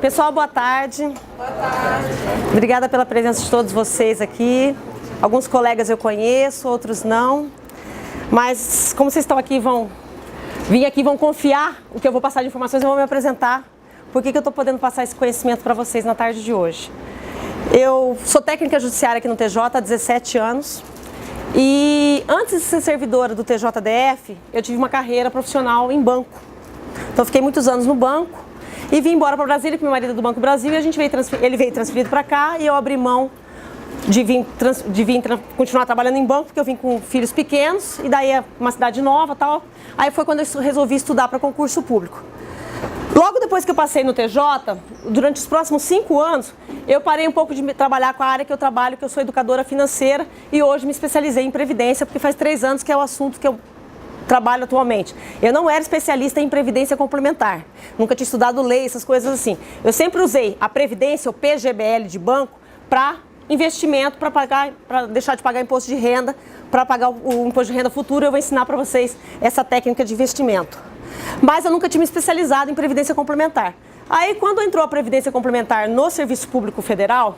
Pessoal, boa tarde. Boa tarde. Obrigada pela presença de todos vocês aqui. Alguns colegas eu conheço, outros não. Mas como vocês estão aqui, vão confiar o que eu vou passar de informações, eu vou me apresentar. Por que eu estou podendo passar esse conhecimento para vocês na tarde de hoje? Eu sou técnica judiciária aqui no TJ há 17 anos. E antes de ser servidora do TJDF, eu tive uma carreira profissional em banco. Então eu fiquei muitos anos no banco. E vim embora para Brasília, porque meu marido é do Banco Brasil, e ele veio transferido para cá, e eu abri mão de continuar trabalhando em banco, porque eu vim com filhos pequenos, e daí é uma cidade nova e tal. Aí foi quando eu resolvi estudar para concurso público. Logo depois que eu passei no TJ, durante os próximos 5 anos, eu parei um pouco de trabalhar com a área que eu trabalho, que eu sou educadora financeira, e hoje me especializei em previdência, porque faz 3 anos que é o assunto que eu trabalho atualmente. Eu não era especialista em previdência complementar, nunca tinha estudado lei, essas coisas assim. Eu sempre usei a previdência, o PGBL de banco, para investimento, para deixar de pagar imposto de renda, para pagar o imposto de renda futuro. Eu vou ensinar para vocês essa técnica de investimento. Mas eu nunca tinha me especializado em previdência complementar. Aí quando entrou a previdência complementar no Serviço Público Federal,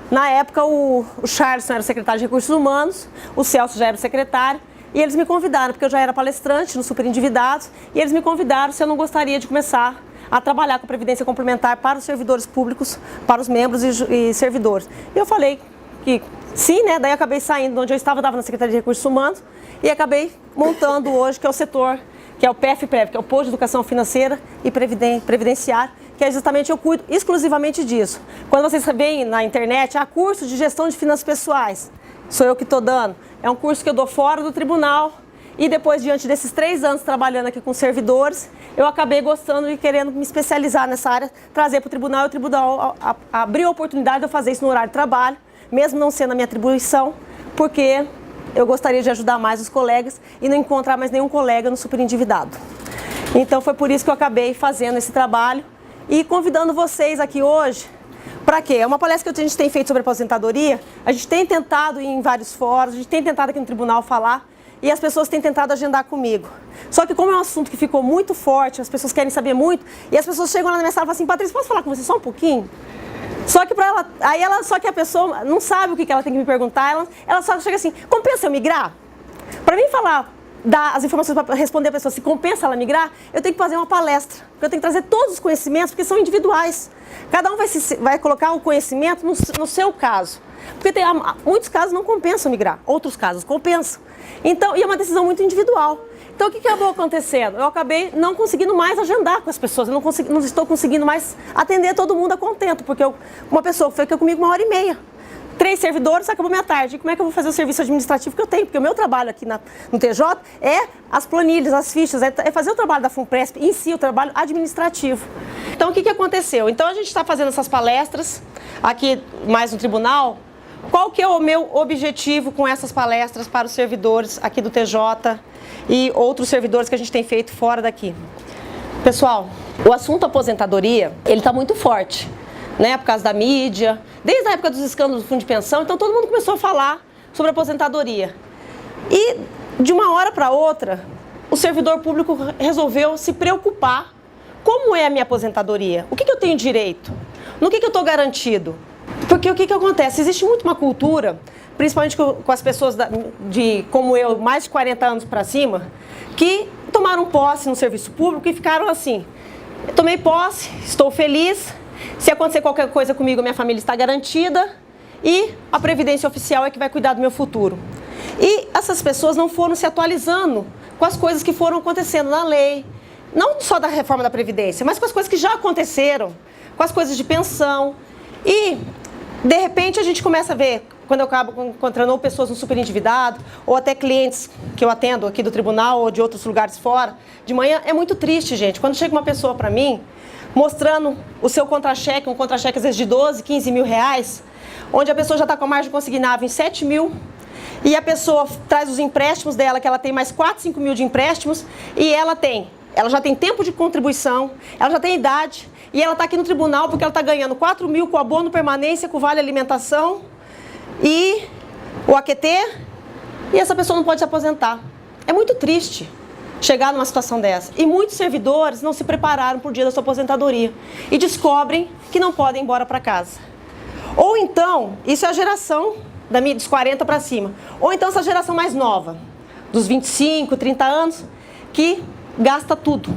na época o Charles era o secretário de Recursos Humanos, o Celso já era o secretário, e eles me convidaram, porque eu já era palestrante no Superendividados, e eles me convidaram se eu não gostaria de começar a trabalhar com previdência complementar para os servidores públicos, para os membros e servidores. E eu falei que sim, né? Daí eu acabei saindo de onde eu estava na Secretaria de Recursos Humanos, e acabei montando hoje, que é o setor, que é o PFPrev, que é o Posto de Educação Financeira e Previdenciária, que é justamente, eu cuido exclusivamente disso. Quando vocês veem na internet, curso de gestão de finanças pessoais, sou eu que estou dando. É um curso que eu dou fora do tribunal, e depois, diante desses 3 anos trabalhando aqui com servidores, eu acabei gostando e querendo me especializar nessa área, trazer para o tribunal, e o tribunal abriu a oportunidade de eu fazer isso no horário de trabalho, mesmo não sendo a minha atribuição, porque eu gostaria de ajudar mais os colegas e não encontrar mais nenhum colega no Superendividado. Então foi por isso que eu acabei fazendo esse trabalho e convidando vocês aqui hoje. Para quê? É uma palestra que a gente tem feito sobre aposentadoria, a gente tem tentado ir em vários fóruns, a gente tem tentado aqui no tribunal falar, e as pessoas têm tentado agendar comigo. Só que como é um assunto que ficou muito forte, as pessoas querem saber muito, e as pessoas chegam lá na minha sala e falam assim: Patrícia, posso falar com você só um pouquinho? Só que só que a pessoa não sabe o que ela tem que me perguntar, ela só chega assim: compensa eu migrar? Para mim dar as informações para responder a pessoa se compensa ela migrar, eu tenho que fazer uma palestra, porque eu tenho que trazer todos os conhecimentos, porque são individuais. Cada um vai colocar o conhecimento no seu caso. Porque muitos casos não compensam migrar, outros casos compensam. Então, e é uma decisão muito individual. Então, o que acabou acontecendo? Eu acabei não conseguindo mais agendar com as pessoas, eu não estou conseguindo mais atender todo mundo a contento, porque uma pessoa fica comigo 1h30. 3 servidores, acabou minha tarde. E como é que eu vou fazer o serviço administrativo que eu tenho? Porque o meu trabalho aqui no TJ é as planilhas, as fichas, é fazer o trabalho da FUNPRESP em si, o trabalho administrativo. Então, o que aconteceu? Então, a gente está fazendo essas palestras aqui mais no tribunal. Qual que é o meu objetivo com essas palestras para os servidores aqui do TJ e outros servidores que a gente tem feito fora daqui? Pessoal, o assunto aposentadoria, ele está muito forte, né, por causa da mídia, desde a época dos escândalos do fundo de pensão. Então todo mundo começou a falar sobre aposentadoria. E de uma hora para outra, o servidor público resolveu se preocupar: como é a minha aposentadoria? O que eu tenho direito? No que eu estou garantido? Porque o que acontece? Existe muito uma cultura, principalmente com as pessoas como eu, mais de 40 anos para cima, que tomaram posse no serviço público e ficaram assim: tomei posse, estou feliz, se acontecer qualquer coisa comigo, minha família está garantida, e a Previdência Oficial é que vai cuidar do meu futuro. E essas pessoas não foram se atualizando com as coisas que foram acontecendo na lei, não só da reforma da Previdência, mas com as coisas que já aconteceram, com as coisas de pensão. E, de repente, a gente começa a ver, quando eu acabo encontrando ou pessoas no Superendividado, ou até clientes que eu atendo aqui do tribunal ou de outros lugares fora, de manhã, é muito triste, gente. Quando chega uma pessoa para mim, mostrando o seu contra-cheque, um contra-cheque às vezes de 12, 15 mil reais, onde a pessoa já está com a margem consignável em 7 mil, e a pessoa traz os empréstimos dela, que ela tem mais 4, 5 mil de empréstimos, e ela já tem tempo de contribuição, ela já tem idade, e ela está aqui no tribunal porque ela está ganhando 4 mil com abono permanência, com vale alimentação e o AQT, e essa pessoa não pode se aposentar. É muito triste. chegar numa situação dessa. E muitos servidores não se prepararam para o dia da sua aposentadoria e descobrem que não podem ir embora para casa. Ou então, isso é a geração dos 40 para cima. Ou então essa geração mais nova, dos 25, 30 anos, que gasta tudo.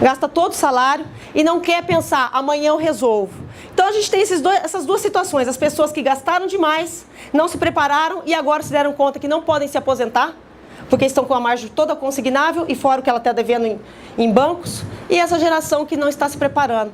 Gasta todo o salário e não quer pensar, amanhã eu resolvo. Então a gente tem essas duas situações. As pessoas que gastaram demais, não se prepararam e agora se deram conta que não podem se aposentar, porque estão com a margem toda consignável e fora o que ela está devendo em bancos. E essa geração que não está se preparando.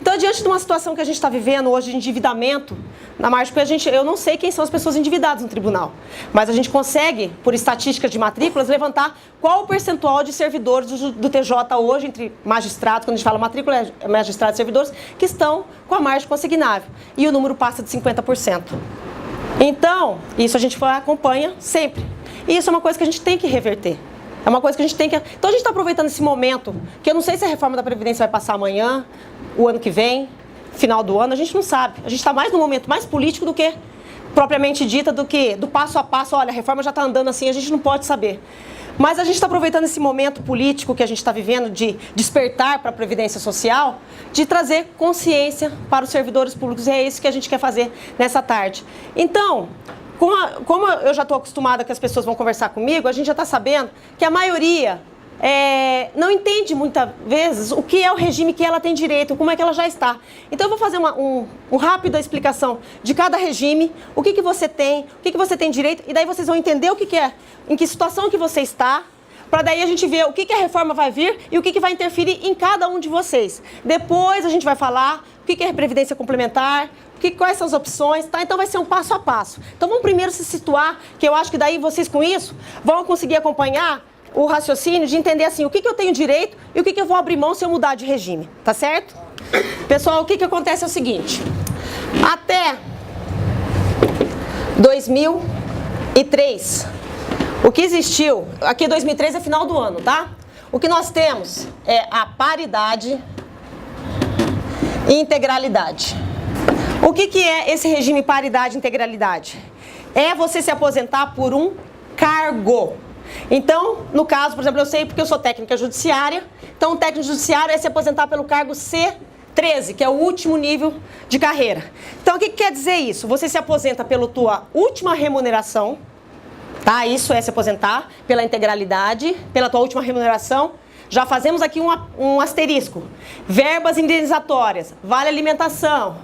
Então, diante de uma situação que a gente está vivendo hoje de endividamento, na margem, porque eu não sei quem são as pessoas endividadas no tribunal, mas a gente consegue, por estatística de matrículas, levantar qual o percentual de servidores do TJ hoje, entre magistrados, quando a gente fala matrícula, é magistrados e servidores, que estão com a margem consignável. E o número passa de 50%. Então, isso a gente acompanha sempre. E isso é uma coisa que a gente tem que reverter. É uma coisa que a gente tem que... Então a gente está aproveitando esse momento, que eu não sei se a reforma da Previdência vai passar amanhã, o ano que vem, final do ano, a gente não sabe. A gente está mais no momento mais político do que propriamente dita, do que do passo a passo, olha, a reforma já está andando assim, a gente não pode saber. Mas a gente está aproveitando esse momento político que a gente está vivendo, de despertar para a Previdência Social, de trazer consciência para os servidores públicos, e é isso que a gente quer fazer nessa tarde. Então... Como eu já estou acostumada que as pessoas vão conversar comigo, a gente já está sabendo que a maioria não entende muitas vezes o que é o regime que ela tem direito, como é que ela já está. Então eu vou fazer uma rápida explicação de cada regime, o que você tem, o que você tem direito, e daí vocês vão entender o que é, em que situação que você está, para daí a gente ver o que a reforma vai vir e o que vai interferir em cada um de vocês. Depois a gente vai falar o que é previdência complementar, quais são as opções, tá? Então vai ser um passo a passo. Então vamos primeiro se situar, que eu acho que daí vocês com isso vão conseguir acompanhar o raciocínio de entender assim, o que eu tenho direito e o que eu vou abrir mão se eu mudar de regime, tá certo? Pessoal, o que acontece é o seguinte, até 2003, o que existiu, aqui 2003 é final do ano, tá? O que nós temos é a paridade e integralidade. O que é esse regime paridade e integralidade? É você se aposentar por um cargo. Então, no caso, por exemplo, eu sei porque eu sou técnica judiciária, então o técnico judiciário é se aposentar pelo cargo C13, que é o último nível de carreira. Então, o que quer dizer isso? Você se aposenta pela tua última remuneração, tá? Isso é se aposentar pela integralidade, pela tua última remuneração. Já fazemos aqui um asterisco. Verbas indenizatórias, vale alimentação,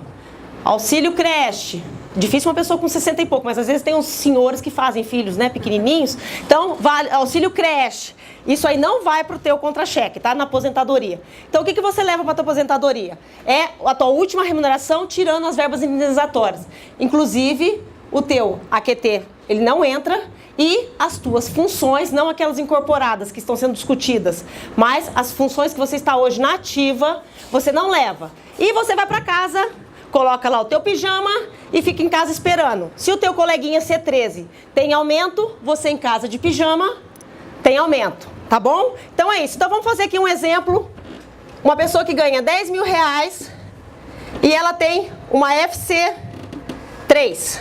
auxílio creche, difícil uma pessoa com 60 e pouco, mas às vezes tem uns senhores que fazem filhos, né, pequenininhos. Então, vale, auxílio creche, isso aí não vai para o teu contra-cheque, tá, na aposentadoria. Então, o que você leva para a tua aposentadoria? É a tua última remuneração, tirando as verbas indenizatórias. Inclusive, o teu AQT, ele não entra, e as tuas funções, não aquelas incorporadas que estão sendo discutidas, mas as funções que você está hoje na ativa, você não leva. E você vai para casa, coloca lá o teu pijama e fica em casa esperando. Se o teu coleguinha C13 tem aumento, você em casa de pijama tem aumento, tá bom? Então é isso. Então vamos fazer aqui um exemplo. Uma pessoa que ganha 10 mil reais e ela tem uma FC3.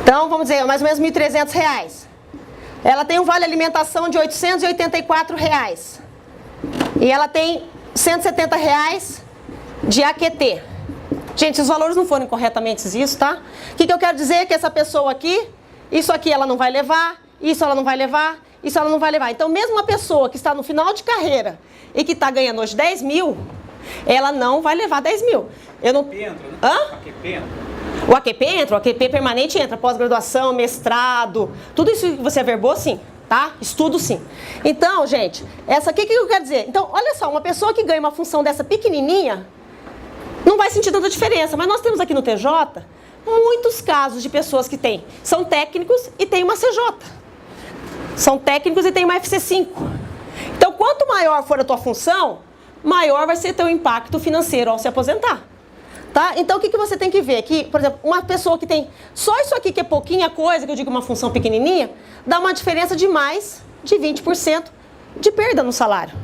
Então vamos dizer, mais ou menos 1.300 reais. Ela tem um vale alimentação de 884 reais. E ela tem 170 reais de AQT. Gente, se os valores não forem corretamente isso, tá? O que eu quero dizer é que essa pessoa aqui, isso aqui ela não vai levar, isso ela não vai levar, isso ela não vai levar. Então, mesmo uma pessoa que está no final de carreira e que está ganhando hoje 10 mil, ela não vai levar 10 mil. Eu não... AQP entra, né? Hã? AQP entra. O AQP entra, o AQP permanente entra, pós-graduação, mestrado, tudo isso que você averbou, sim, tá? Estudo, sim. Então, gente, essa aqui, o que eu quero dizer? Então, olha só, uma pessoa que ganha uma função dessa pequenininha, não vai sentir tanta diferença, mas nós temos aqui no TJ muitos casos de pessoas que são técnicos e têm uma CJ. São técnicos e têm uma FC5. Então, quanto maior for a tua função, maior vai ser teu impacto financeiro ao se aposentar. Tá? Então, o que você tem que ver? Que, por exemplo, uma pessoa que tem só isso aqui, que é pouquinha coisa, que eu digo uma função pequenininha, dá uma diferença de mais de 20% de perda no salário.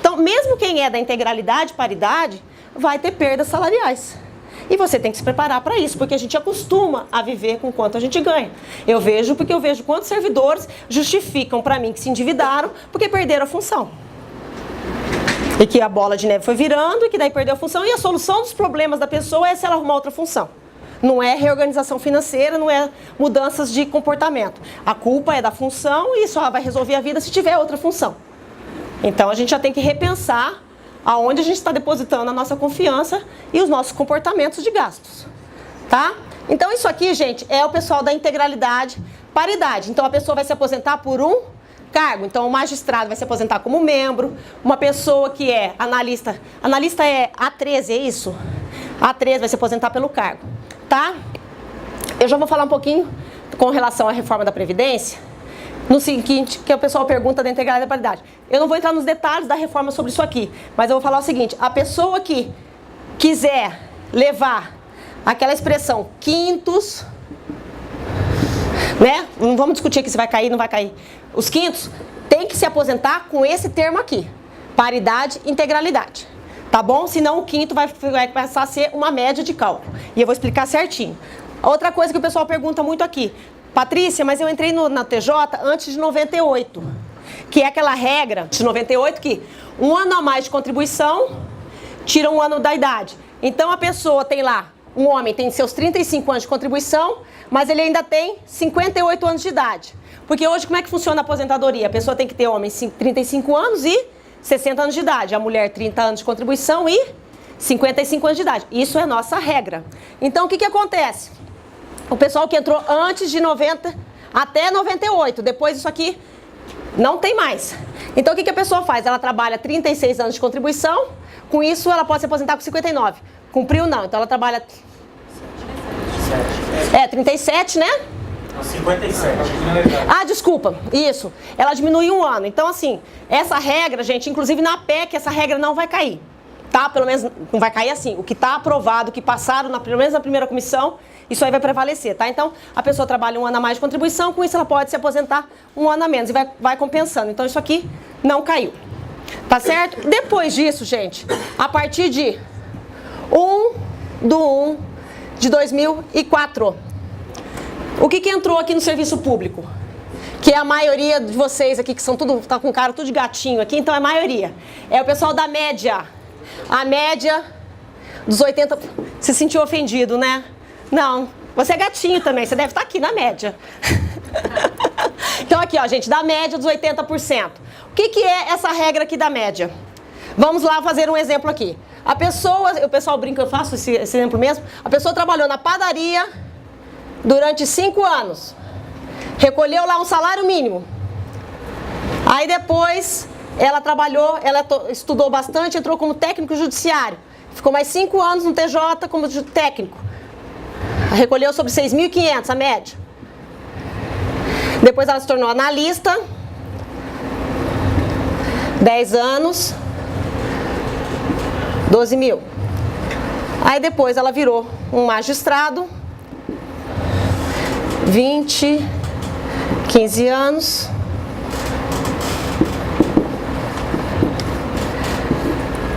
Então, mesmo quem é da integralidade, paridade, vai ter perdas salariais. E você tem que se preparar para isso, porque a gente acostuma a viver com quanto a gente ganha. Eu vejo porque eu vejo quantos servidores justificam para mim que se endividaram porque perderam a função. E que a bola de neve foi virando e que daí perdeu a função. E a solução dos problemas da pessoa é se ela arrumar outra função. Não é reorganização financeira, não é mudanças de comportamento. A culpa é da função e só vai resolver a vida se tiver outra função. Então a gente já tem que repensar aonde a gente está depositando a nossa confiança e os nossos comportamentos de gastos. Tá? Então isso aqui, gente, é o pessoal da integralidade, paridade. Então a pessoa vai se aposentar por um cargo. Então o magistrado vai se aposentar como membro, uma pessoa que é analista é A13, é isso? A13 vai se aposentar pelo cargo, tá? Eu já vou falar um pouquinho com relação à reforma da Previdência, no seguinte, que o pessoal pergunta da integralidade e da paridade. Eu não vou entrar nos detalhes da reforma sobre isso aqui, mas eu vou falar o seguinte, a pessoa que quiser levar aquela expressão quintos, né? Não vamos discutir aqui se vai cair, não vai cair. Os quintos tem que se aposentar com esse termo aqui, paridade e integralidade. Tá bom? Senão o quinto vai passar a ser uma média de cálculo. E eu vou explicar certinho. Outra coisa que o pessoal pergunta muito aqui. Patrícia, mas eu entrei na TJ antes de 98. Que é aquela regra de 98 que um ano a mais de contribuição tira um ano da idade. Então a pessoa tem lá, um homem tem seus 35 anos de contribuição, mas ele ainda tem 58 anos de idade. Porque hoje como é que funciona a aposentadoria? A pessoa tem que ter homem 35 anos e 60 anos de idade. A mulher 30 anos de contribuição e 55 anos de idade. Isso é nossa regra. Então o que acontece? O pessoal que entrou antes de 90 até 98, depois isso aqui não tem mais. Então o que a pessoa faz? Ela trabalha 36 anos de contribuição, com isso ela pode se aposentar com 59. Cumpriu não, então ela trabalha... 37, né? 57. Ah, desculpa, isso. Ela diminui um ano. Então, assim, essa regra, gente, inclusive na PEC, essa regra não vai cair. Tá? Pelo menos não vai cair assim. O que está aprovado, o que passaram, pelo menos na primeira comissão, isso aí vai prevalecer, tá? Então, a pessoa trabalha um ano a mais de contribuição, com isso ela pode se aposentar um ano a menos e vai compensando. Então, isso aqui não caiu. Tá certo? Depois disso, gente, a partir de 1/1 de 2004... O que entrou aqui no serviço público? Que é a maioria de vocês aqui, que são tudo, tá com cara tudo de gatinho aqui, então é a maioria. É o pessoal da média. A média dos 80... Se sentiu ofendido, né? Não, você é gatinho também, você deve estar aqui na média. Então aqui, ó, gente, da média dos 80%. O que é essa regra aqui da média? Vamos lá fazer um exemplo aqui. A pessoa, o pessoal brinca, eu faço esse exemplo mesmo. A pessoa trabalhou na padaria durante 5 anos, recolheu lá um salário mínimo. Aí depois ela trabalhou, ela estudou bastante, entrou como técnico judiciário. Ficou mais 5 anos no TJ como técnico. Recolheu sobre 6.500 a média. Depois ela se tornou analista. 10 anos, 12 mil. Aí depois ela virou um magistrado. 15 anos.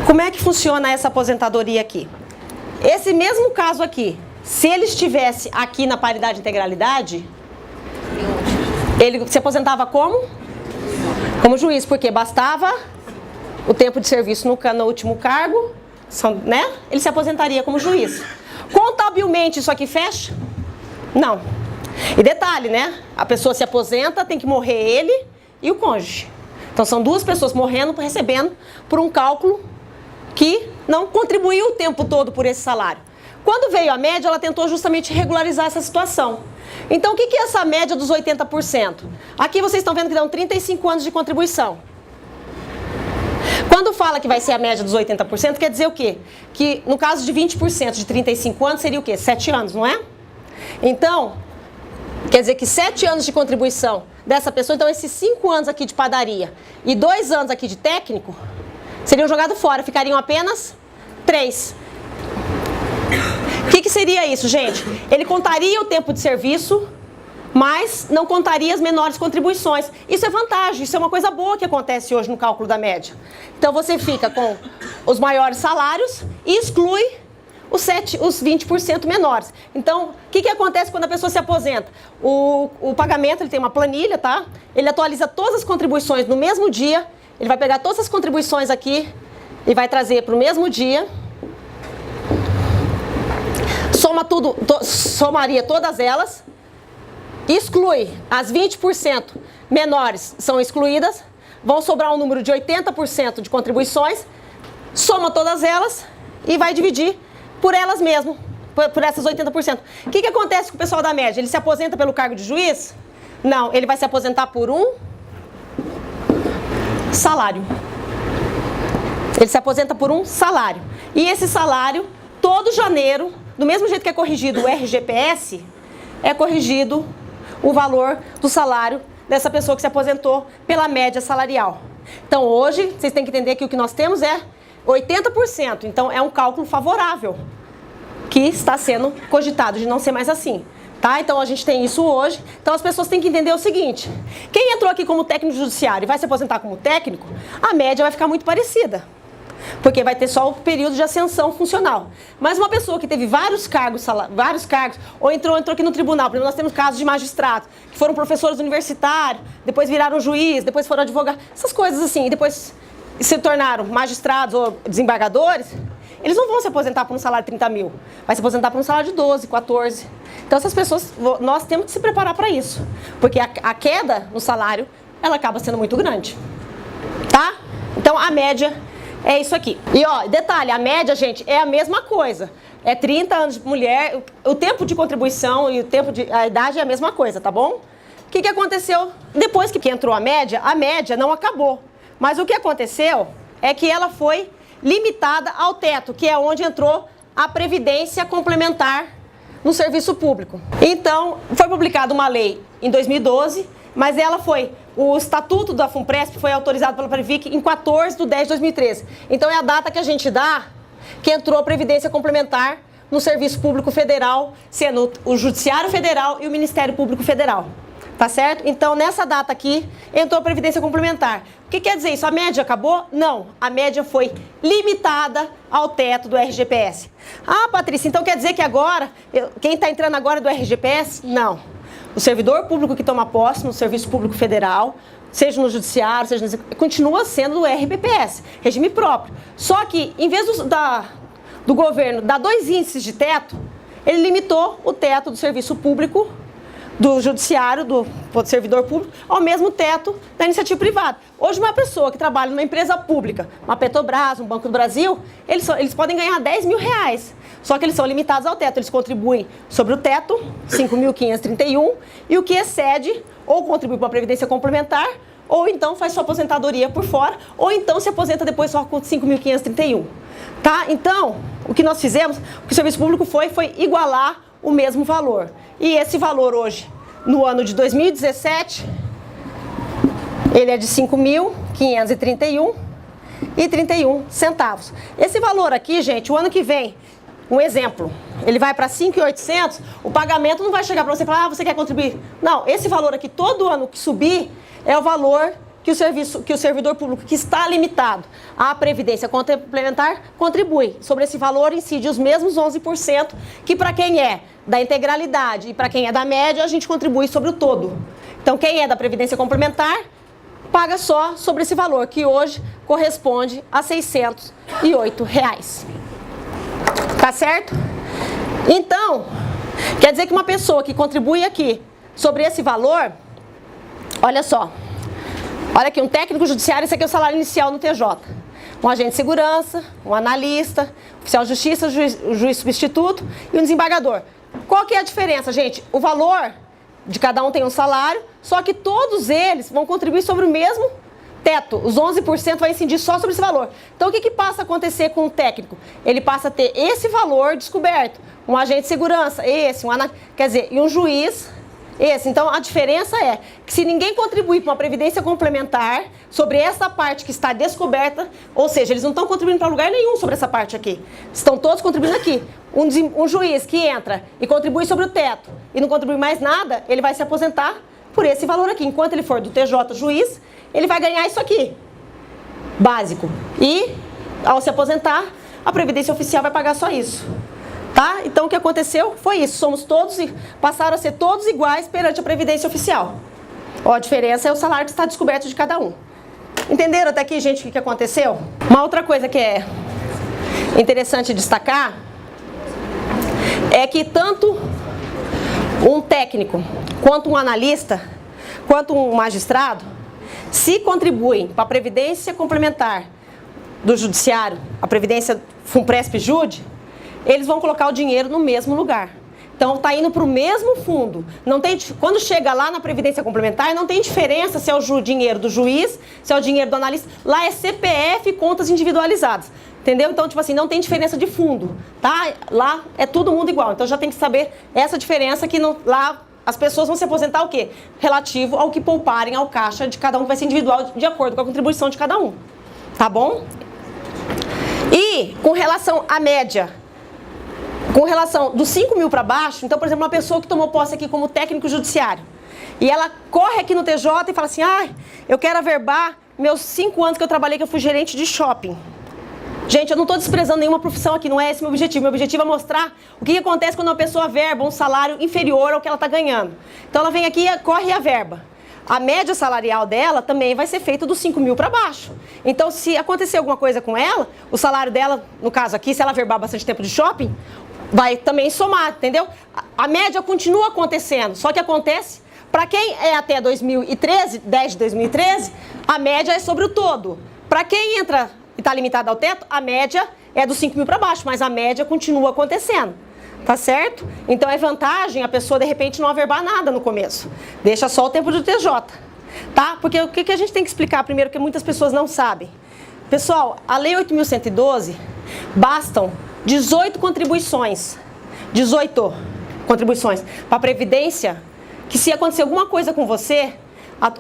Como é que funciona essa aposentadoria aqui? Esse mesmo caso aqui, se ele estivesse aqui na paridade e integralidade, ele se aposentava como? Como juiz, porque bastava o tempo de serviço no último cargo, né? Ele se aposentaria como juiz. Contabilmente isso aqui fecha? Não. E detalhe, né? A pessoa se aposenta, tem que morrer ele e o cônjuge. Então são duas pessoas morrendo, recebendo por um cálculo que não contribuiu o tempo todo por esse salário. Quando veio a média, ela tentou justamente regularizar essa situação. Então o que é essa média dos 80%? Aqui vocês estão vendo que dão 35 anos de contribuição. Quando fala que vai ser a média dos 80%, quer dizer o quê? Que no caso de 20% de 35 anos seria o quê? 7 anos, não é? Então, quer dizer que 7 anos de contribuição dessa pessoa, então esses 5 anos aqui de padaria e 2 anos aqui de técnico, seriam jogados fora, ficariam apenas 3. O que seria isso, gente? Ele contaria o tempo de serviço, mas não contaria as menores contribuições. Isso é vantagem, isso é uma coisa boa que acontece hoje no cálculo da média. Então você fica com os maiores salários e exclui os 20% menores. Então, o que acontece quando a pessoa se aposenta? O pagamento, ele tem uma planilha, tá? Ele atualiza todas as contribuições no mesmo dia, ele vai pegar todas as contribuições aqui e vai trazer para o mesmo dia. Soma tudo, somaria todas elas, exclui as 20% menores, são excluídas, vão sobrar um número de 80% de contribuições, soma todas elas e vai dividir por elas mesmas, por essas 80%. O que acontece com o pessoal da média? Ele se aposenta pelo cargo de juiz? Não, ele vai se aposentar por um salário. Ele se aposenta por um salário. E esse salário, todo janeiro, do mesmo jeito que é corrigido o RGPS, é corrigido o valor do salário dessa pessoa que se aposentou pela média salarial. Então hoje, vocês têm que entender que o que nós temos é 80%. Então é um cálculo favorável que está sendo cogitado de não ser mais assim. Tá? Então a gente tem isso hoje. Então as pessoas têm que entender o seguinte: quem entrou aqui como técnico judiciário e vai se aposentar como técnico, a média vai ficar muito parecida, porque vai ter só o período de ascensão funcional. Mas uma pessoa que teve vários cargos, ou entrou aqui no tribunal, por exemplo, nós temos casos de magistrados, que foram professores universitários, depois viraram juiz, depois foram advogados, essas coisas assim, e depois se tornaram magistrados ou desembargadores, eles não vão se aposentar por um salário de 30 mil, vai se aposentar por um salário de 12, 14. Então essas pessoas, nós temos que se preparar para isso, porque a queda no salário, ela acaba sendo muito grande. Tá? Então a média é isso aqui. E ó, detalhe, a média, gente, é a mesma coisa. É 30 anos de mulher, o tempo de contribuição e a idade é a mesma coisa, tá bom? O que aconteceu? Depois que entrou a média não acabou. Mas o que aconteceu é que ela foi limitada ao teto, que é onde entrou a previdência complementar no serviço público. Então, foi publicada uma lei em 2012, mas o estatuto da FUNPRESP foi autorizado pela Previc em 14/10/2013. Então é a data que a gente dá que entrou a Previdência Complementar no Serviço Público Federal, sendo o Judiciário Federal e o Ministério Público Federal. Tá certo? Então nessa data aqui entrou a Previdência Complementar. O que quer dizer isso? A média acabou? Não. A média foi limitada ao teto do RGPS. Ah, Patrícia, então quer dizer que agora, quem está entrando agora é do RGPS? Não. O servidor público que toma posse no Serviço Público Federal, seja no Judiciário, seja no... continua sendo do RBPS, regime próprio. Só que, em vez do governo dar 2 índices de teto, ele limitou o teto do serviço público, do judiciário, do servidor público, ao mesmo teto da iniciativa privada. Hoje, uma pessoa que trabalha numa empresa pública, uma Petrobras, um Banco do Brasil, eles podem ganhar 10 mil reais. Só que eles são limitados ao teto. Eles contribuem sobre o teto, 5.531, e o que excede, ou contribui para a Previdência Complementar, ou então faz sua aposentadoria por fora, ou então se aposenta depois só com 5.531. Tá? Então, o que nós fizemos, o que o Serviço Público foi igualar o mesmo valor. E esse valor hoje, no ano de 2017, ele é de 5.531,31 centavos. Esse valor aqui, gente, o ano que vem, um exemplo, ele vai para 5.800, o pagamento não vai chegar para você e falar, você quer contribuir? Não, esse valor aqui, todo ano que subir, é o valor que o servidor público que está limitado à Previdência Complementar contribui. Sobre esse valor incide os mesmos 11% que para quem é da integralidade e para quem é da média, a gente contribui sobre o todo. Então quem é da Previdência Complementar paga só sobre esse valor, que hoje corresponde a R$ 608. Tá certo? Então, quer dizer que uma pessoa que contribui aqui sobre esse valor, olha só, olha aqui, um técnico judiciário, esse aqui é o salário inicial no TJ. Um agente de segurança, um analista, oficial de justiça, o juiz substituto e um desembargador. Qual que é a diferença, gente? O valor de cada um tem um salário, só que todos eles vão contribuir sobre o mesmo teto. Os 11% vai incidir só sobre esse valor. Então o que passa a acontecer com o técnico? Ele passa a ter esse valor descoberto. Um agente de segurança, esse, quer dizer, e um juiz, esse. Então a diferença é que se ninguém contribuir para uma previdência complementar sobre essa parte que está descoberta, ou seja, eles não estão contribuindo para lugar nenhum sobre essa parte aqui. Estão todos contribuindo aqui. Um juiz que entra e contribui sobre o teto e não contribui mais nada, ele vai se aposentar por esse valor aqui. Enquanto ele for do TJ juiz, ele vai ganhar isso aqui, básico. E, ao se aposentar, a Previdência Oficial vai pagar só isso. Tá? Então o que aconteceu foi isso, passaram a ser todos iguais perante a Previdência Oficial. Ó, a diferença é o salário que está descoberto de cada um. Entenderam até aqui, gente, o que aconteceu? Uma outra coisa que é interessante destacar é que tanto um técnico, quanto um analista, quanto um magistrado, se contribuem para a Previdência Complementar do Judiciário, a Previdência Funpresp-Jude, eles vão colocar o dinheiro no mesmo lugar. Então, está indo para o mesmo fundo. Não tem, quando chega lá na Previdência Complementar, não tem diferença se é o dinheiro do juiz, se é o dinheiro do analista. Lá é CPF e contas individualizadas. Entendeu? Então, tipo assim, não tem diferença de fundo, tá? Lá é todo mundo igual. Então, já tem que saber essa diferença que lá as pessoas vão se aposentar o quê? Relativo ao que pouparem ao caixa de cada um, que vai ser individual de acordo com a contribuição de cada um. Tá bom? E com relação à média, com relação dos 5 mil para baixo, então, por exemplo, uma pessoa que tomou posse aqui como técnico judiciário, e ela corre aqui no TJ e fala assim, eu quero averbar meus 5 anos que eu trabalhei, que eu fui gerente de shopping. Gente, eu não estou desprezando nenhuma profissão aqui, não é esse meu objetivo. Meu objetivo é mostrar o que acontece quando uma pessoa averba um salário inferior ao que ela está ganhando. Então, ela vem aqui, corre e averba. A média salarial dela também vai ser feita dos 5 mil para baixo. Então, se acontecer alguma coisa com ela, o salário dela, no caso aqui, se ela averbar bastante tempo de shopping, vai também somar, entendeu? A média continua acontecendo, só que acontece, para quem é até 2013, 10 de 2013, a média é sobre o todo. Para quem entra e está limitado ao teto, a média é dos 5 mil para baixo, mas a média continua acontecendo. Tá certo? Então é vantagem a pessoa de repente não averbar nada no começo. Deixa só o tempo do TJ. Tá? Porque o que a gente tem que explicar primeiro, que muitas pessoas não sabem. Pessoal, a Lei 8.112 bastam 18 contribuições. 18 contribuições para a Previdência, que se acontecer alguma coisa com você, a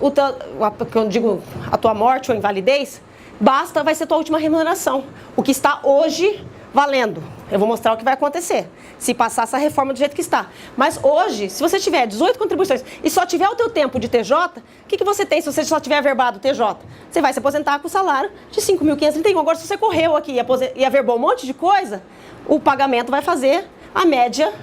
tua morte ou invalidez, vai ser tua última remuneração. O que está hoje valendo. Eu vou mostrar o que vai acontecer se passar essa reforma do jeito que está. Mas hoje, se você tiver 18 contribuições e só tiver o teu tempo de TJ, o que você tem se você só tiver averbado TJ? Você vai se aposentar com o salário de 5.531. Agora, se você correu aqui e averbou um monte de coisa, o pagamento vai fazer a média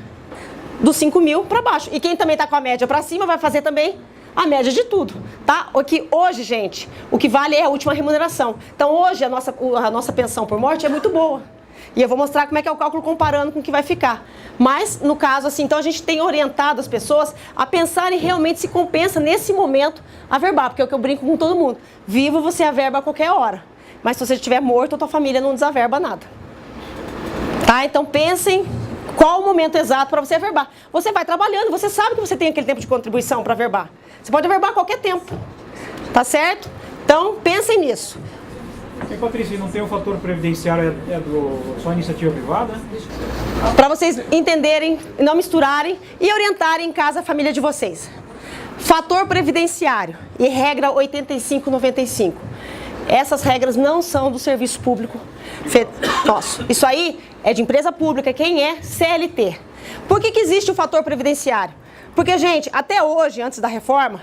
dos 5 mil para baixo. E quem também está com a média para cima vai fazer também a média de tudo, tá? O que hoje, gente, o que vale é a última remuneração. Então, hoje, a nossa pensão por morte é muito boa. E eu vou mostrar como é que é o cálculo comparando com o que vai ficar. Mas, no caso, assim, então a gente tem orientado as pessoas a pensarem realmente se compensa, nesse momento, averbar. Porque é o que eu brinco com todo mundo. Vivo, você averba a qualquer hora. Mas se você estiver morto, a tua família não desaverba nada. Tá? Então, pensem qual o momento exato para você averbar. Você vai trabalhando, você sabe que você tem aquele tempo de contribuição para averbar. Você pode averbar a qualquer tempo. Tá certo? Então, pensem nisso. E, Patrícia, não tem o fator previdenciário, só iniciativa privada? Para vocês entenderem, não misturarem e orientarem em casa a família de vocês. Fator previdenciário e regra 8595. Essas regras não são do serviço público nosso. Isso aí é de empresa pública, quem é CLT. Por que existe o fator previdenciário? Porque, gente, até hoje, antes da reforma,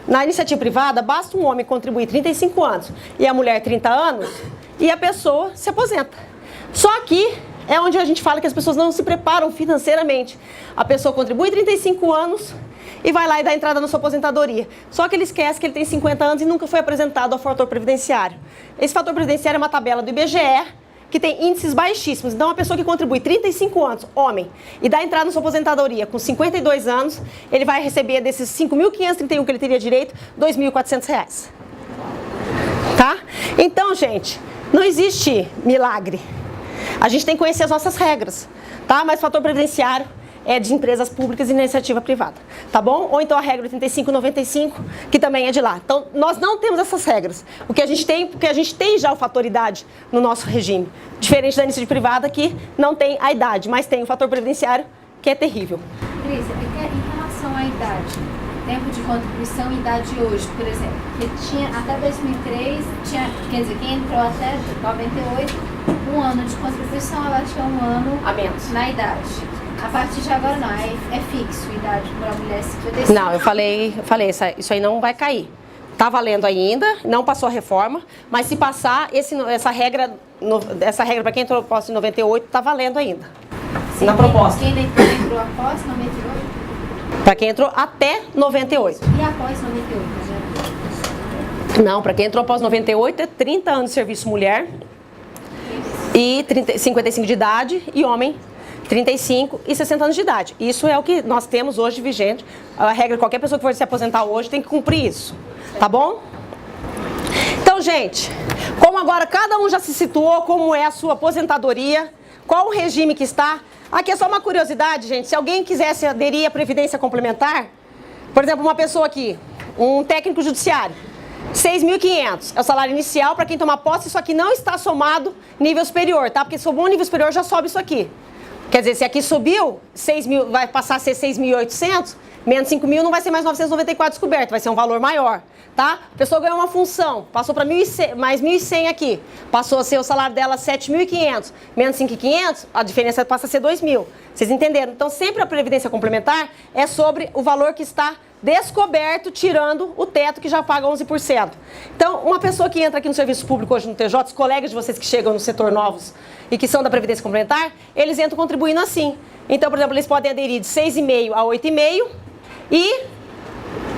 na iniciativa privada, basta um homem contribuir 35 anos e a mulher 30 anos e a pessoa se aposenta. Só que é onde a gente fala que as pessoas não se preparam financeiramente. A pessoa contribui 35 anos e vai lá e dá entrada na sua aposentadoria. Só que ele esquece que ele tem 50 anos e nunca foi apresentado ao fator previdenciário. Esse fator previdenciário é uma tabela do IBGE, que tem índices baixíssimos. Então, uma pessoa que contribui 35 anos, homem, e dá entrada na sua aposentadoria com 52 anos, ele vai receber desses 5.531 que ele teria direito, R$ 2.400. Tá? Então, gente, não existe milagre. A gente tem que conhecer as nossas regras, tá? Mas o fator previdenciário é de empresas públicas e iniciativa privada, tá bom? Ou então a regra 8595, que também é de lá. Então, nós não temos essas regras. O que a gente tem, porque a gente tem já o fator idade no nosso regime. Diferente da iniciativa privada, que não tem a idade, mas tem o fator previdenciário, que é terrível. Cris, em relação à idade, tempo de contribuição e idade hoje, por exemplo, que tinha até 2003, quer dizer, quem entrou até 98, um ano de contribuição, ela tinha um ano a menos na idade. A partir de agora não, é fixo a idade para a mulher 55. Não, eu falei, isso aí não vai cair. Tá valendo ainda, não passou a reforma, mas se passar, essa regra para quem entrou posse em 98, tá valendo ainda. Sim, na proposta. Quem entrou após 98? Para quem entrou até 98. E após 98? Já... Não, para quem entrou após 98 é 30 anos de serviço mulher e 55 de idade e homem 35 e 60 anos de idade. Isso é o que nós temos hoje vigente. A regra, qualquer pessoa que for se aposentar hoje tem que cumprir isso, tá bom? Então, gente, como agora cada um já se situou como é a sua aposentadoria, qual o regime que está, aqui é só uma curiosidade, gente, se alguém quisesse aderir à Previdência Complementar, por exemplo, uma pessoa aqui, um técnico judiciário, 6.500 é o salário inicial, para quem tomar posse, isso aqui não está somado nível superior, tá? Porque somou um nível superior, já sobe isso aqui. Quer dizer, se aqui subiu, 6.000, vai passar a ser 6.800, menos 5.000 não vai ser mais 994 descoberto, vai ser um valor maior, tá? A pessoa ganhou uma função, passou para 1.100, mais 1.100 aqui, passou a ser o salário dela 7.500, menos 5.500, a diferença passa a ser 2.000. Vocês entenderam? Então, sempre a Previdência Complementar é sobre o valor que está descoberto, tirando o teto que já paga 11%. Então, uma pessoa que entra aqui no serviço público hoje no TJ, os colegas de vocês que chegam no setor novos e que são da Previdência Complementar, eles entram contribuindo assim. Então, por exemplo, eles podem aderir de 6,5 a 8,5 e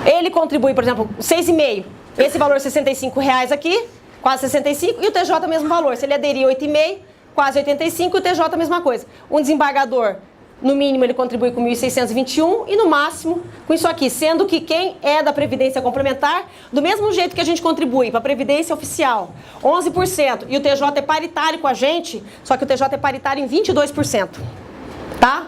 ele contribui, por exemplo, 6,5, esse valor R$ 65 aqui, quase 65, e o TJ é o mesmo valor. Se ele aderir 8,5, quase 85, e o TJ é a mesma coisa. Um desembargador, no mínimo, ele contribui com 1.621 e no máximo com isso aqui, sendo que quem é da Previdência Complementar, do mesmo jeito que a gente contribui para a Previdência Oficial, 11%, e o TJ é paritário com a gente, só que o TJ é paritário em 22%, tá?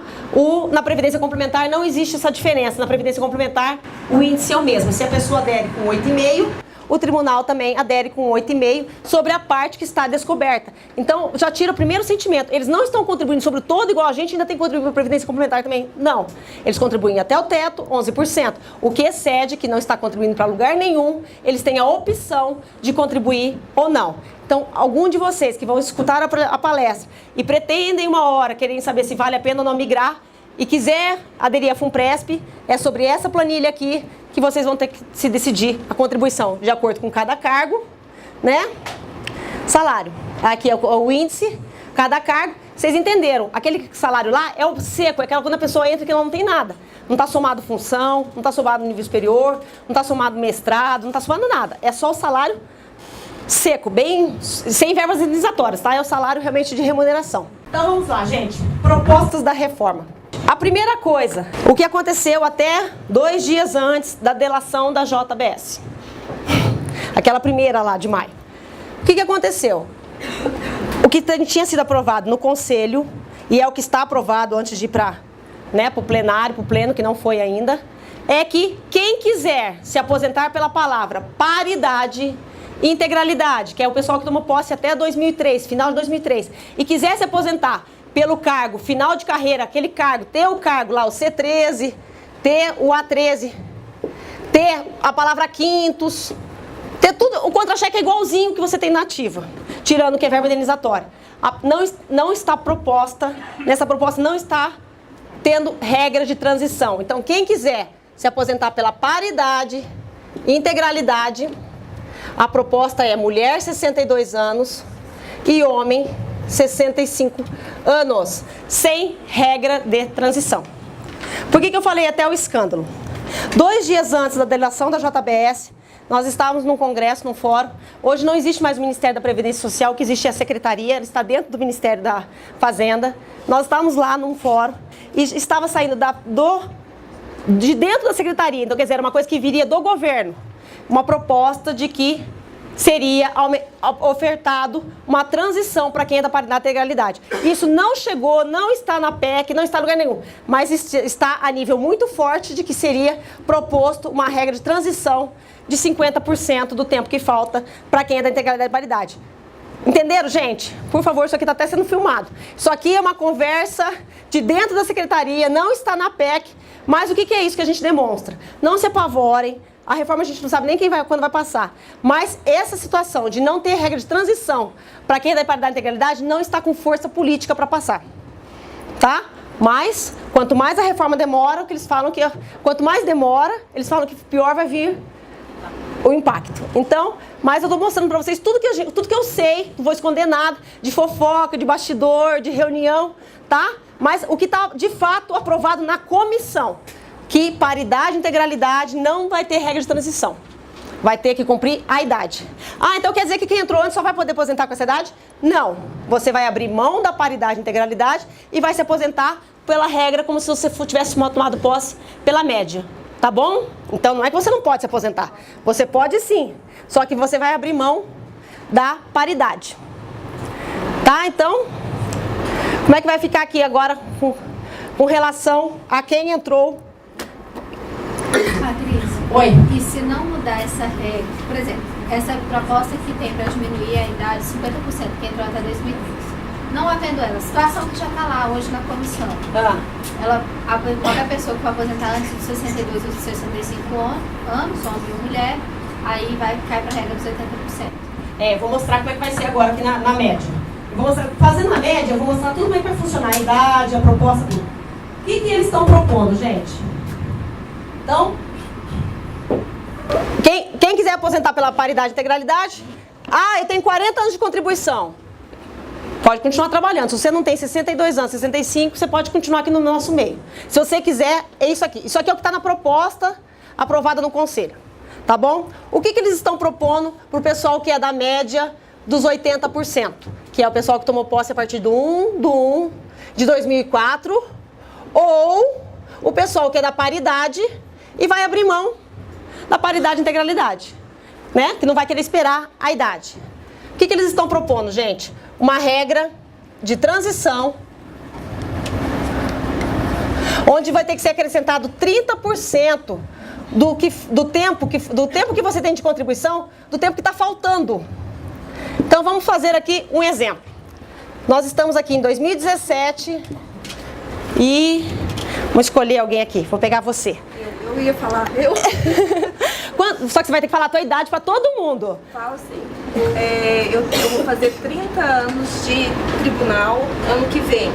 Na Previdência Complementar não existe essa diferença. Na Previdência Complementar, o índice é o mesmo. Se a pessoa adere com 8,5, o tribunal também adere com 8,5 sobre a parte que está descoberta. Então, já tira o primeiro sentimento. Eles não estão contribuindo sobre o todo igual a gente, ainda tem que contribuir para a Previdência Complementar também. Não. Eles contribuem até o teto, 11%. O que excede, que não está contribuindo para lugar nenhum, eles têm a opção de contribuir ou não. Então, algum de vocês que vão escutar a palestra e pretendem uma hora, querem saber se vale a pena ou não migrar, e quiser aderir à FUNPRESP, é sobre essa planilha aqui que vocês vão ter que se decidir a contribuição, de acordo com cada cargo, né? Salário. Aqui é o índice, cada cargo. Vocês entenderam? Aquele salário lá é o seco, é aquela quando a pessoa entra que não tem nada. Não está somado função, não está somado nível superior, não está somado mestrado, não está somado nada. É só o salário seco, bem, sem verbas indenizatórias, tá? É o salário realmente de remuneração. Então vamos lá, gente. Propostas da reforma. A primeira coisa, o que aconteceu até 2 dias antes da delação da JBS. Aquela primeira lá de maio. O que aconteceu? O que tinha sido aprovado no Conselho, e é o que está aprovado antes de ir para o plenário, para o pleno, que não foi ainda, é que quem quiser se aposentar pela palavra paridade, integralidade, que é o pessoal que tomou posse até 2003, final de 2003, e quiser se aposentar pelo cargo, final de carreira, aquele cargo, ter o cargo lá, o C13, ter o A13, ter a palavra quintos, ter tudo, o contra-cheque é igualzinho que você tem na ativa, tirando que é verba indenizatória. Não está proposta, nessa proposta não está tendo regra de transição. Então, quem quiser se aposentar pela paridade, integralidade, a proposta é mulher 62 anos e homem 65 anos, sem regra de transição. Por que eu falei até o escândalo? 2 dias antes da delação da JBS, nós estávamos num congresso, num fórum. Hoje não existe mais o Ministério da Previdência Social, que existe a Secretaria, ela está dentro do Ministério da Fazenda. Nós estávamos lá num fórum e estava saindo de dentro da Secretaria, então quer dizer, era uma coisa que viria do governo, uma proposta de que seria ofertado uma transição para quem é da paridade e integralidade. Isso não chegou, não está na PEC, não está em lugar nenhum, mas está a nível muito forte de que seria proposto uma regra de transição de 50% do tempo que falta para quem é da integralidade e paridade. Entenderam, gente? Por favor, isso aqui está até sendo filmado. Isso aqui é uma conversa de dentro da secretaria, não está na PEC, mas o que é isso que a gente demonstra? Não se apavorem. A reforma a gente não sabe nem quando vai passar. Mas essa situação de não ter regra de transição para quem é da paridade e integralidade não está com força política para passar. Tá? Mas, quanto mais a reforma demora, quanto mais demora, eles falam que pior vai vir o impacto. Então, mas eu estou mostrando para vocês tudo que eu sei, não vou esconder nada, de fofoca, de bastidor, de reunião, tá? Mas o que está de fato aprovado na comissão, que paridade e integralidade não vai ter regra de transição. Vai ter que cumprir a idade. Ah, então quer dizer que quem entrou antes só vai poder aposentar com essa idade? Não. Você vai abrir mão da paridade e integralidade e vai se aposentar pela regra como se você tivesse tomado posse pela média. Tá bom? Então não é que você não pode se aposentar. Você pode sim. Só que você vai abrir mão da paridade. Tá? Então, como é que vai ficar aqui agora com relação a quem entrou? Patrícia. Oi. E se não mudar essa regra, por exemplo, essa proposta que tem para diminuir a idade 50%, que entrou até 2013, não havendo ela, a situação que já está lá hoje na comissão, qualquer pessoa que for aposentar antes dos 62 ou dos 65 anos, homem ou mulher, aí cair para a regra dos 80%. Vou mostrar como é que vai ser agora aqui na média. Fazendo na média, eu vou mostrar tudo como é que vai funcionar, a idade, a proposta, tudo. O que eles estão propondo, gente? Então, quem quiser aposentar pela paridade e integralidade, eu tenho 40 anos de contribuição. Pode continuar trabalhando. Se você não tem 62 anos, 65, você pode continuar aqui no nosso meio. Se você quiser, é isso aqui. Isso aqui é o que está na proposta aprovada no Conselho. Tá bom? O que eles estão propondo para o pessoal que é da média dos 80%? Que é o pessoal que tomou posse a partir do 1 de 2004. Ou o pessoal que é da paridade e vai abrir mão da paridade e integralidade. Né? Que não vai querer esperar a idade. O que eles estão propondo, gente? Uma regra de transição, onde vai ter que ser acrescentado 30% do tempo que você tem de contribuição, do tempo que está faltando. Então vamos fazer aqui um exemplo. Nós estamos aqui em 2017 e vamos escolher alguém aqui. Vou pegar você. Eu ia falar. Só que você vai ter que falar a tua idade para todo mundo. Falo sim. Eu vou fazer 30 anos de tribunal ano que vem.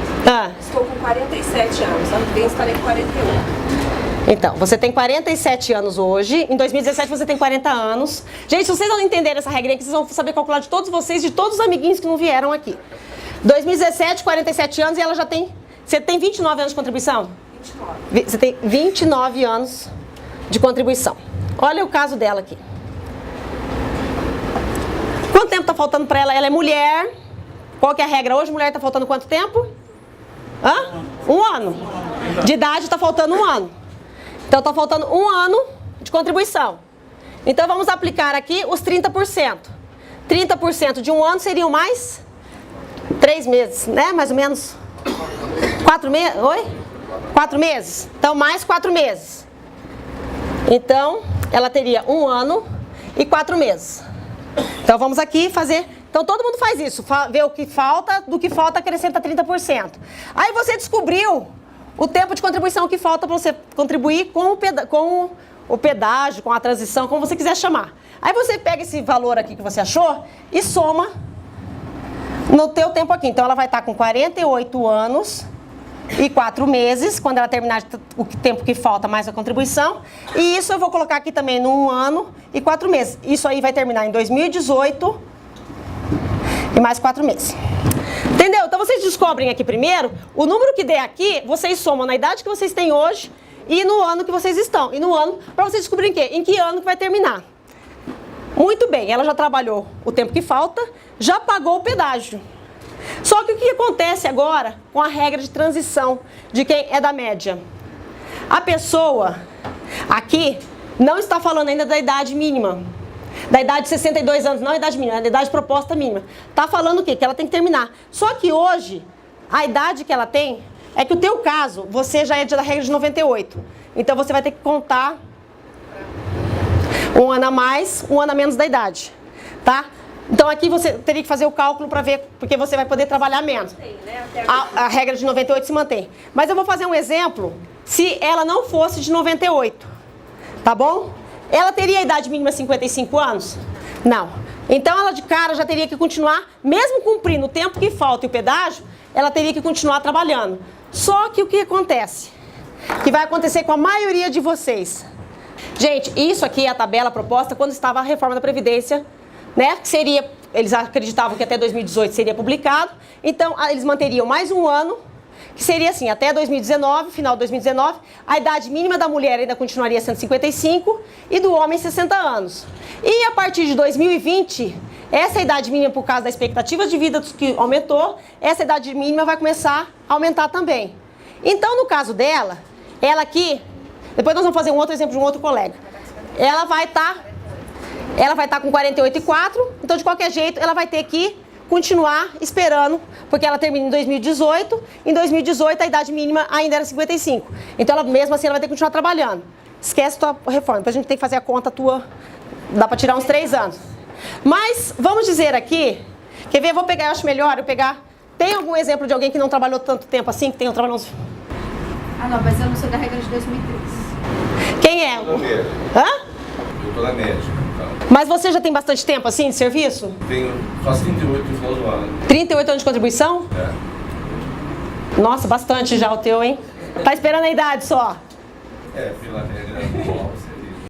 Estou com 47 anos. Ano que vem estarei com 48. Então, você tem 47 anos hoje. Em 2017 você tem 40 anos. Gente, se vocês não entenderem essa regrinha, vocês vão saber calcular de todos vocês, de todos os amiguinhos que não vieram aqui. 2017, 47 anos e ela já tem... Você tem 29 anos de contribuição? 29. Você tem 29 anos de contribuição. Olha o caso dela aqui. Quanto tempo está faltando para ela? Ela é mulher. Qual que é a regra hoje? Mulher está faltando quanto tempo? 1 ano. De idade está faltando 1 ano. Então está faltando 1 ano de contribuição. Então vamos aplicar aqui os 30%. 30% de 1 ano seriam mais 3 meses, né? Mais ou menos 4 meses. Oi? 4 meses. Então mais 4 meses. Então ela teria 1 ano e 4 meses. Então vamos aqui fazer. Então todo mundo faz isso, vê o que falta, do que falta acrescenta 30%. Aí você descobriu o tempo de contribuição que falta para você contribuir com o pedágio, com a transição, como você quiser chamar. Aí você pega esse valor aqui que você achou e soma no teu tempo aqui. Então ela vai estar com 48 anos e 4 meses, quando ela terminar o tempo que falta mais a contribuição. E isso eu vou colocar aqui também no 1 ano e 4 meses. Isso aí vai terminar em 2018 e mais 4 meses. Entendeu? Então vocês descobrem aqui primeiro, o número que der aqui, vocês somam na idade que vocês têm hoje e no ano que vocês estão. E no ano, para vocês descobrirem em que ano que vai terminar. Muito bem, ela já trabalhou o tempo que falta, já pagou o pedágio. Só que o que acontece agora com a regra de transição de quem é da média? A pessoa aqui não está falando ainda da idade mínima. Da idade de 62 anos, não a idade mínima, a idade proposta mínima. Está falando o quê? Que ela tem que terminar. Só que hoje, a idade que ela tem, é que o teu caso, você já é da regra de 98. Então você vai ter que contar 1 ano a mais, 1 ano a menos da idade. Tá? Então aqui você teria que fazer o cálculo para ver, porque você vai poder trabalhar menos. A regra de 98 se mantém. Mas eu vou fazer um exemplo, se ela não fosse de 98. Tá bom? Ela teria a idade mínima 55 anos? Não. Então ela de cara já teria que continuar, mesmo cumprindo o tempo que falta e o pedágio, ela teria que continuar trabalhando. Só que o que acontece? Que vai acontecer com a maioria de vocês. Gente, isso aqui é a tabela proposta quando estava a reforma da Previdência, né? Que seria, eles acreditavam que até 2018 seria publicado, então eles manteriam mais um ano, que seria assim, até 2019, final de 2019, a idade mínima da mulher ainda continuaria sendo 55 e do homem 60 anos. E a partir de 2020, essa idade mínima, por causa da expectativa de vida que aumentou, essa idade mínima vai começar a aumentar também. Então, no caso dela, ela aqui, depois nós vamos fazer um outro exemplo de um outro colega. Ela vai estar com 48,4, então de qualquer jeito ela vai ter que continuar esperando, porque ela termina em 2018, em 2018 a idade mínima ainda era 55. Então ela mesmo assim ela vai ter que continuar trabalhando. Esquece tua reforma, depois a gente tem que fazer a conta tua, dá para tirar uns 3 anos. Mas vamos dizer aqui, quer ver, eu vou pegar, eu acho melhor eu pegar, tem algum exemplo de alguém que não trabalhou tanto tempo assim, que tem trabalhado uns... Ah não, mas eu não sou da regra de 2003. Quem é? Eu tô na média. Hã? Eu tô na média. Mas você já tem bastante tempo assim de serviço? Faço 38 no final do ano. 38 anos de contribuição? É. Nossa, bastante já o teu, hein? Tá esperando a idade só. Pela regra,